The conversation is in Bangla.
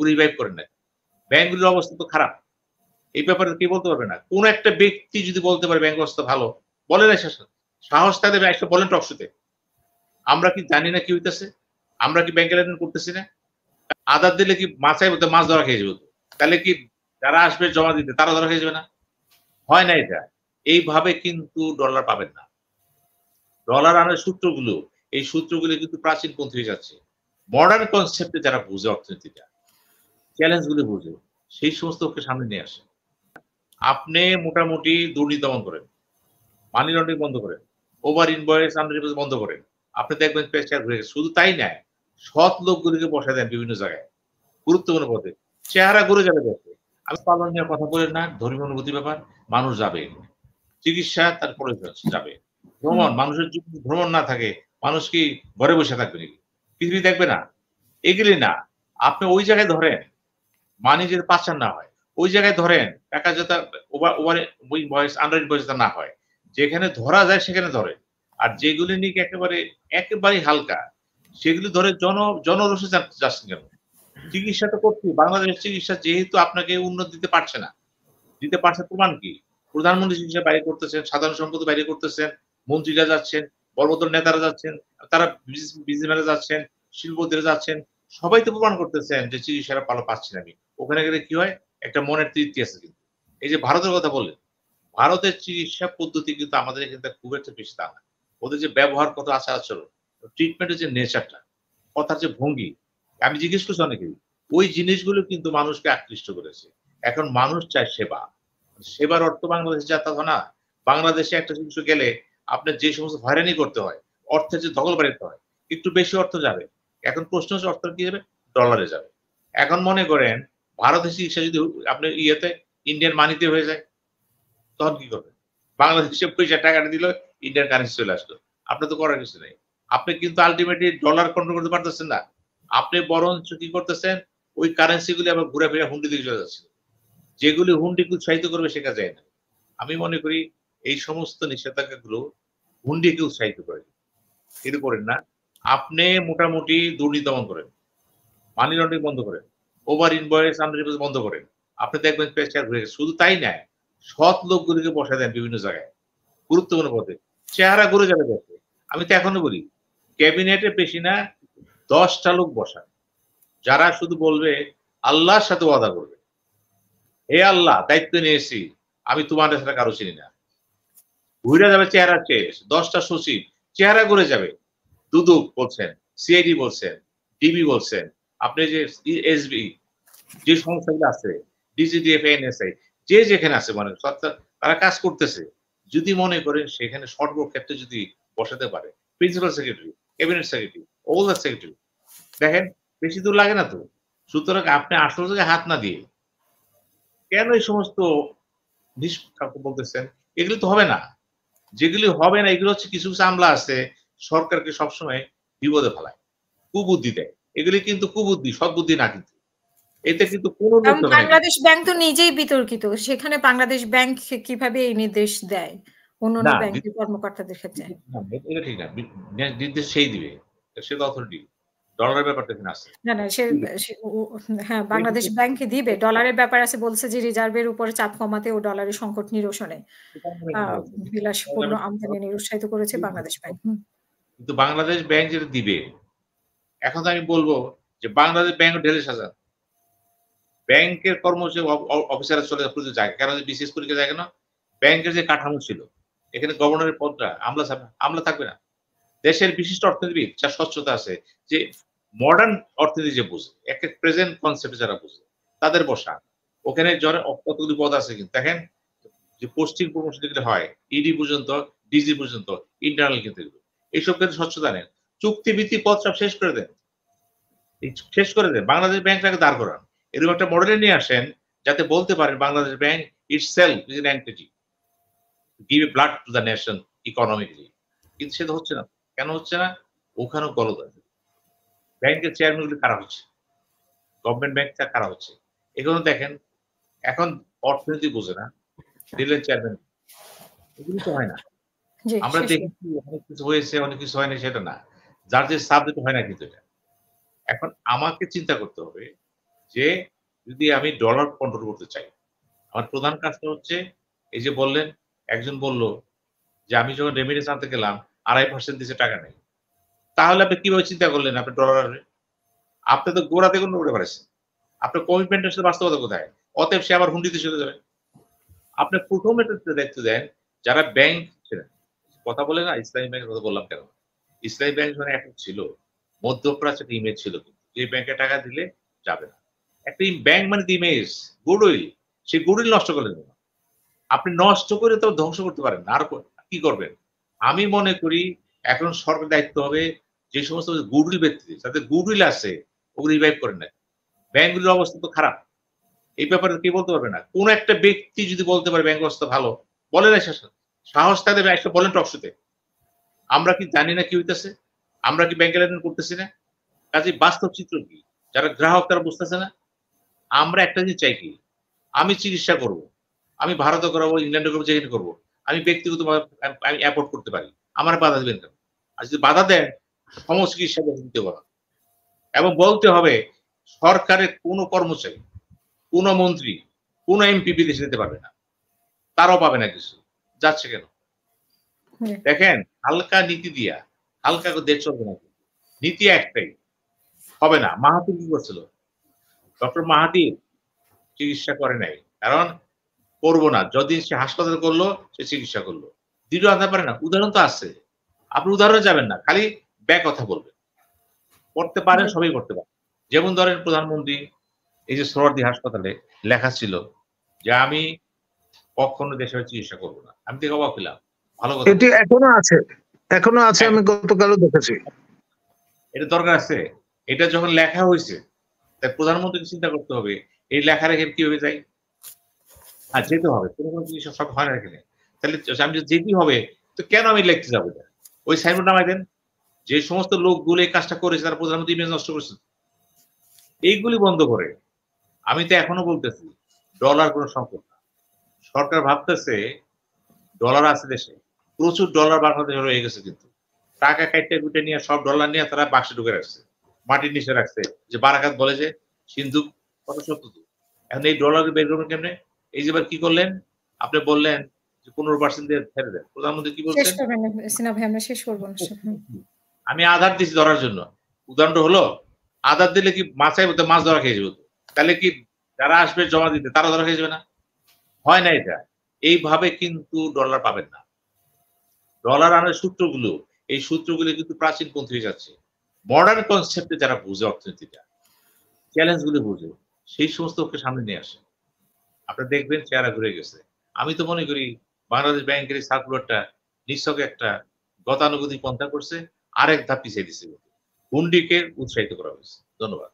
রিভাইভ করেন না। ব্যাংকগুলোর অবস্থা তো খারাপ। এই ব্যাপারে কে বলতে পারবে না? কোন একটা ব্যক্তি যদি বলতে পারে ব্যাংক অবস্থা ভালো, বলেন সাহস থাকলে একটা বলেন টক শোতে। আমরা কি জানি না কি হইতেছে? আমরা কি ব্যাংকে লেনদেন করতেছি না? আদার দিলে কি মাছায় মাছ ধরা খেয়ে যাবে। তাহলে কি যারা আসবে জমা দিতে তারা ধরা খেয়ে যাবে না? হয় না এটা। এইভাবে কিন্তু ডলার পাবেন না। ডলার আনার সূত্রগুলো, এই সূত্রগুলো কিন্তু প্রাচীনপন্থী হয়ে যাচ্ছে। মডার্ন কনসেপ্টে যারা বুঝে অর্থনীতিটা, চ্যালেঞ্জ গুলো বুঝে, সেই সমস্ত লোককে সামনে নিয়ে আসে। আপনি মোটামুটি দুর্নীতি দমন করেন, মানি লন্ডারিং বন্ধ করেন, ওভার ইনভয়েস আন্ডার ইনভয়েস বন্ধ করেন। আপনি দেখবেন প্রেসার ঘুরে গেছে। শুধু তাই নয়, সৎ লোকগুলোকে বসায় দেন বিভিন্ন জায়গায়, গুরুত্বপূর্ণ পদে। চেহারা ঘুরে যাবে দেখে। আমি পালন নিয়ে কথা বলেন না, ধর্মীয় অনুভূতি ব্যাপার, মানুষ যাবে। চিকিৎসা তারপরে যাবে। ভ্রমণ, মানুষের যদি ভ্রমণ না থাকে, মানুষ কি ঘরে বসে থাকবে নাকি? পৃথিবী দেখবে না? এগুলি না। আপনি ওই জায়গায় ধরেন, মানি যাতে পাচার না হয়। ওই জায়গায় ধরেন, টাকা যাতে ওভার ইনভয়েস, আন্ডার ইনভয়েস যাতে না হয়। যেখানে ধরা যায় সেখানে ধরেন। আর যেগুলি নিয়ে একেবারেই হালকা, সেগুলি ধরে জনরোষে যাচ্ছেন কেন? চিকিৎসা তো করছি। বাংলাদেশের চিকিৎসা যেহেতু আপনাকে উন্নত দিতে পারছে না। দিতে পারছে প্রমাণ কি? প্রধানমন্ত্রী চিকিৎসা বাইরে করতেছেন, সাধারণ সম্পদ বাইরে করতেছেন, মন্ত্রীরা যাচ্ছেন, বড় নেতারা যাচ্ছেন, তারা বিজনেসম্যানরা যাচ্ছেন, শিল্পপতিরা যাচ্ছেন। সবাই তো প্রমাণ করতেছেন যে চিকিৎসাটা ভালো পাচ্ছি না আমি। ওখানে গেলে কি হয়? একটা মনের তৃপ্তি আছে কিন্তু। এই যে ভারতের কথা বললেন, ভারতের চিকিৎসা পদ্ধতি কিন্তু আমাদের এখানে খুব একটা বেশি তা না। ওদের যে ব্যবহার কত আচার-আচরণ, ট্রিটমেন্টের যে নেচারটা, কথার যে ভঙ্গি, আমি জিজ্ঞেস করছি অনেকেই। ওই জিনিসগুলো কিন্তু মানুষকে আকৃষ্ট করেছে। এখন মানুষ চায় সেবা। সেবার অর্থ বাংলাদেশে যা তা তো না। বাংলাদেশে একটা চিকিৎসক গেলে আপনার যে সমস্ত হয়রানি করতে হয়, অর্থের যে দখল বাড়িতে হয়, একটু বেশি অর্থ যাবে। এখন প্রশ্ন হচ্ছে অর্থ কি যাবে? ডলারে যাবে। এখন মনে করেন ভারতের চিকিৎসা যদি আপনি ইন্ডিয়ান মানিতে হয়ে যায়, তখন কি করবেন? বাংলাদেশে পয়সা টাকাটা দিল, ইন্ডিয়ান কারেন্সি চলে আসলো। আপনার তো করার কিছু নেই। আপনি কিন্তু আল্টিমেটলি ডলার কন্ট্রোল করতে পারতেছেন না। আপনি বরঞ্চ কি করতেছেন? ওই কারেন্সি গুলি আবার ঘুরে ফিরে হুন্ডি দিকে চলে যাচ্ছে। যেগুলি হুন্ডিকে উৎসাহিত করবে সেটা যায় না। আমি মনে করি এই সমস্ত নিষেধাজ্ঞাগুলো হুন্ডিকে উৎসাহিত করে। কিন্তু করেন না। আপনি মোটামুটি দুর্নীতি দমন করেন, মানি লন্ডারিং বন্ধ করেন, ওভার ইনভয়েস আন্ডার ইনভয়েস বন্ধ করেন। আপনি দেখবেন পেশার ঘুরে গেছে। শুধু তাই নয়, সৎ লোকগুলোকে বসায় দেন বিভিন্ন জায়গায়, গুরুত্বপূর্ণ পদে। চেহারা ঘুরে যাবে দেখে। আমি তো এখনো বলি, ক্যাবিনেটে বেশি না ১০ টা লোক বসান। যারা শুধু বলবে আল্লাহর সাথে ওয়াদা করবে। হে আল্লাহ, দায়িত্ব নিয়েছি। আমি তোমাদের ছাড়া কারো চিনি না। ঘুরে যাবে চেহারা চেয়ে। ১০ টা সচিব চেহারা ঘুরে যাবে। দুদক বলছেন, সিআইডি বলছেন, ডিবি বলছেন, আপনি যে এসবি, যে সংস্থাগুলো আছে, ডিজিডিএফ, এনএসআই, যে যেখানে আছে মানে তারা কাজ করতেছে। যদি মনে করেন সেখানে সর্বক্ষেত্রে যদি বসাতে পারে, principal secretary, cabinet secretary, all the secretary, দেখেন বেশি দূর লাগে না তো। সুতরাং আপনি আসল জায়গায় হাত না দিয়ে কেন এই সমস্ত বলতেছেন? এগুলো তো হবে না। যেগুলি হবে না এগুলো হচ্ছে কিছু আমলা আছে সরকারকে সবসময় বিপদে ফেলায়। কুবুদ্ধি দেয়। এগুলি কিন্তু কুবুদ্ধি, সৎবুদ্ধি না কিন্তু। এতে কিন্তু কোন উন্নতি হবে না কিন্তু। বাংলাদেশ ব্যাংক তো নিজেই বিতর্কিত। সেখানে বাংলাদেশ ব্যাংক কিভাবে এই নির্দেশ দেয় অন্যান্য না, ব্যাংকের কর্মকর্তাদের ক্ষেত্রে? না, এটা ঠিক না। নির্দেশ সেই দিবে। সে তো অথরিটি। ডলারের ব্যাপারটা এখানে আছে। না, না সে সে ও হ্যাঁ, বাংলাদেশ ব্যাংক দিবে। ডলারের ব্যাপার আছে বলছে যে রিজার্ভের উপরে চাপ কমাতে ও ডলারের সংকট নিরসনে আ বিলাসপূর্ণ আমদানি নিরুৎসাহিত করেছে বাংলাদেশ ব্যাংক। কিন্তু বাংলাদেশ ব্যাংক যেটা দিবে, এখন তো আমি বলব যে বাংলাদেশ ব্যাংক ঢেলে সাজান। ব্যাংকের কর্মচারী অফিসাররা চলে যায়। কেন বিসিএস পরীক্ষা যায় কেন? ব্যাংকের যে কাঠামো ছিল, এখানে গভর্নরের পদটা আমলা থাকবে না। দেশের বিশিষ্ট অর্থনীতিবিদ যার স্বচ্ছতা আছে, যে মডার্ন অর্থনীতি যে বুঝে, একটা প্রেজেন্ট কনসেপ্ট যারা বুঝে, তাদের বসা। ওখানে কতগুলি পদ আছে কিন্তু দেখেন যে পোস্টিং প্রমোশন যেগুলো হয়, ইডি পর্যন্ত, ডিজি পর্যন্ত, ইন্টারনাল কিন্তু এগুলো। এইসব ক্ষেত্রে স্বচ্ছতা নেন। চুক্তিভিত্তিক পদ সব শেষ করে দেন। শেষ করে দেন। বাংলাদেশ ব্যাংকটাকে দাঁড় করান। এরকম একটা মডেলে নিয়ে আসেন যাতে বলতে পারেন Bangladesh bank itself is an entity. Give a blood to the nation economically. কিন্তু সেটা হচ্ছে না। কেন হচ্ছে না? ওখানেও গলদ আছে। ব্যাংকের চেয়ারম্যান গুলো কারা হচ্ছে? গভর্নমেন্ট ব্যাংকটা কারা হচ্ছে? এগুলো দেখেন, এখন অর্থনীতি বোঝে না। দিলেন চেয়ারম্যান। এগুলো তো হয় না। জি, আমরা দেখেছি অনেক কিছু হয়েছে, অনেক কিছু হয়নি সেটা না। যার যে সাবজেক্ট হয় না কিন্তু এটা। এখন আমাকে চিন্তা করতে হবে যে যদি আমি ডলার কন্ট্রোল করতে চাই, আমার প্রধান কাজটা হচ্ছে এই যে বললেন, একজন বলল যে আমি যখন রেমিটেন্স আনতে গেলাম ২.৫% দিছে টাকা নেই। তাহলে আপনি কিভাবে চিন্তা করলেন আপনি ডলার আসবে? আপনি তো গোড়া থেকে উড়ে বেড়াচ্ছেন। আপনার কমিটমেন্টের সাথে বাস্তবতা কোথায়? অতএব সে আবার হুন্ডিতে চলে যাবে। আপনি ১ম এটাতে দায়িত্ব দেন যারা ব্যাংক ছিলেন। কথা বলে না ইসলামী ব্যাংকের কথা বললাম কেন? ইসলামী ব্যাংক যখন এখন ছিল, মধ্যপ্রাচ্যে একটা ইমেজ ছিল কিন্তু। যে ব্যাংকে টাকা দিলে যাবে না। একটা ব্যাংক মানে তো ইমেজ, গুডউইল। সেই গুডউইল নষ্ট করলেন কেন? আপনি নষ্ট করে তো ধ্বংস করতে পারেন না। আর কি করবেন? আমি মনে করি এখন সরকারের দায়িত্ব হবে যে সমস্ত গুডউইল ব্যক্তি যাদের গুডউইল আছে ওগুলো রিভাইভ করেন না। ব্যাংকগুলোর অবস্থা তো খারাপ। এই ব্যাপারে কে বলতে পারবে না? কোন একটা ব্যক্তি যদি বলতে পারে ব্যাংক অবস্থা ভালো, বলেন সাহস থাকলে একটা বলেন টক শোতে। আমরা কি জানি না কি হইতেছে? আমরা কি ব্যাংকে লেনদেন করতেছি না? কাজেই বাস্তব চিত্র কি? যারা গ্রাহক তারা বুঝতেছে না? আমরা একটা জিনিস চাই কি? আমি চিকিৎসা করব। আমি ভারতে করাবো, ইংল্যান্ডে করবো, যেখানে করবো। আমি ব্যক্তিগতভাবে আমি এফোর্ড করতে পারি। আমার বাধা দিবেন কেন? আর যদি বাধা দেন, চিকিৎসা দিতে হবে। এবং বলতে হবে সরকারের কোন কর্মচারী, কোন মন্ত্রী, কোন এমপি বিদেশে যেতে পারবে না। তারাও পাবে না কিছু। যাচ্ছে কেন? দেখেন হালকা নীতি দিয়া, হালকা করে দেশ চলবে না। নীতি একটাই। হবে না। মাহাথির কি করছিল? ডক্টর মাহাথির চিকিৎসা করে নাই। কারণ করব না। যতদিন সে হাসপাতাল করলো, সে চিকিৎসা করলো। দ্বিতীয় আনতে পারে না। উদাহরণ তো আছে। আপনি উদাহরণে যাবেন না। খালি কথা বলবেন। করতে পারেন, সবই করতে পারেন। যেমন ধরেন প্রধানমন্ত্রী এই যে সোহরাওয়ার্দী হাসপাতালে লেখা ছিল যে আমি কখনো দেশের চিকিৎসা করব না। আমি দেখে অবাক হইলাম। ভালো কথা। এটি এখনো আছে। এখনো আছে, আমি গতকালও দেখেছি। এটা দরকার আছে। এটা যখন লেখা হইছে, তাই প্রধানমন্ত্রীকে চিন্তা করতে হবে এই লেখা রেখে কিভাবে যাই? আর যেতে হবে। কোন জিনিস সব হয় না এখানে। তাহলে আমি যদি যেতেই হবে, তো কেন আমি লিখতে যাবো? ওই সাইনবোর্ড নামাই দেন। যে সমস্ত লোকগুলো এই কাজটা করেছে তারা প্রধানমন্ত্রী ইমেজ নষ্ট করেছে। এইগুলি বন্ধ করে। আমি তো এখনো বলতেছি ডলার কোন সংকট না। সরকার ভাবতেছে ডলার আছে দেশে। প্রচুর ডলার বাংলাদেশে রয়ে গেছে কিন্তু। টাকা কাইটে কুটে নিয়ে সব ডলার নিয়ে তারা বাক্সে ঢুকে রাখছে। মাটির নিচে রাখছে। যে বারাকাত বলে যে সিন্ধুক কত সত্য তো। এখন এই ডলার বের করবেন কেমনে? এই যে এবার কি করলেন? আপনি বললেন যে 15% দিয়ে ছেড়ে দেন। প্রধানমন্ত্রী কি বলছেন? শেষ করবেন না সিনা ভাই, আমরা শেষ করব না। আমি আধার দিছি ধরার জন্য। উদাহরণটা হলো আধার দিলে কি মাছাই বলতে মাছ ধরা খেয়ে যাবে। তাহলে কি যারা আসবে জমা দিতে তারা ধরা খেয়ে যাবে না? হয় না এটা। এইভাবে কিন্তু ডলার পাবেন না। ডলার আনার সূত্রগুলো, এই সূত্রগুলো কিন্তু প্রাচীনপন্থী হয়ে যাচ্ছে। মডার্ন কনসেপ্টে যারা বুঝে অর্থনীতিটা, চ্যালেঞ্জ গুলো বুঝে, সেই সমস্ত লোককে সামনে নিয়ে আসে। আপনারা দেখবেন চেহারা ঘুরে গেছে। আমি তো মনে করি বাংলাদেশ ব্যাংকের এই সার্কুলারটা নিছক একটা গতানুগতিক পন্থা করছে, আরেক ধাপ পিছিয়ে দিচ্ছে। হুন্ডিকে উৎসাহিত করা হয়েছে। ধন্যবাদ।